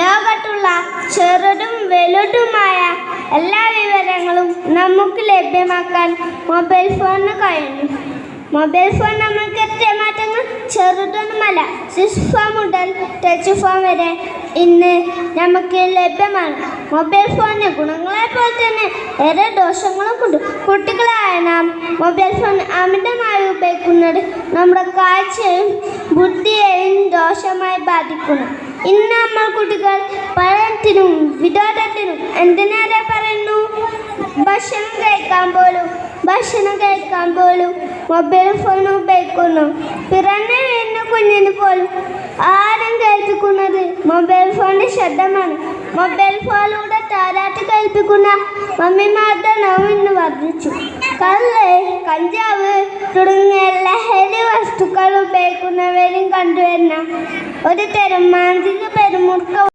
ലോകത്തുള്ള ചെറുതും വലുതുമായ എല്ലാ വിവരങ്ങളും നമുക്ക് ലഭ്യമാക്കാൻ മൊബൈൽ ഫോണിന് കഴിയുന്നു. മൊബൈൽ ഫോൺ നമുക്ക് എത്തിയ മാറ്റങ്ങൾ ചെറുതൊന്നുമല്ല. സ്വിച്ച് ഫോൺ മുതൽ ടച്ച് ഫോൺ വരെ ഇന്ന് നമുക്ക് ലഭ്യമാണ്. മൊബൈൽ ഫോണിന് ഗുണങ്ങളെ പോലെ തന്നെ ഏറെ ദോഷങ്ങളും ഉണ്ട്. കുട്ടികളായ നാം മൊബൈൽ ഫോൺ അമിതമായി ഉപയോഗിക്കുന്നത് നമ്മുടെ കാഴ്ചയും ബുദ്ധിയെയും ദോഷമായി ബാധിക്കുന്നു. ഇന്ന് നമ്മൾ കുട്ടികൾ പഠനത്തിനും വിനോദത്തിനും എന്തിനേറെ പറയുന്നു, ഭക്ഷണം കഴിക്കാൻ പോലും മൊബൈൽ ഫോൺ ഉപയോഗിക്കുന്നു. പിറന്നു വീഴുന്ന കുഞ്ഞിന് പോലും ആരും കേൾപ്പിക്കുന്നത് മൊബൈൽ ഫോണിൻ്റെ ശബ്ദമാണ്. മൊബൈൽ ഫോണിലൂടെ താരാട്ട് കേൾപ്പിക്കുന്ന മമ്മിമാരുടെ എണ്ണം ഇന്ന് വർദ്ധിച്ചു. കള്ള്, കഞ്ചാവ് തുടങ്ങിയ ലഹരി വസ്തുക്കൾ ഉപയോഗിക്കുന്നവരും കണ്ടുവരുന്ന ഒരു തരം മാനസിക പെരുമുറുക്കം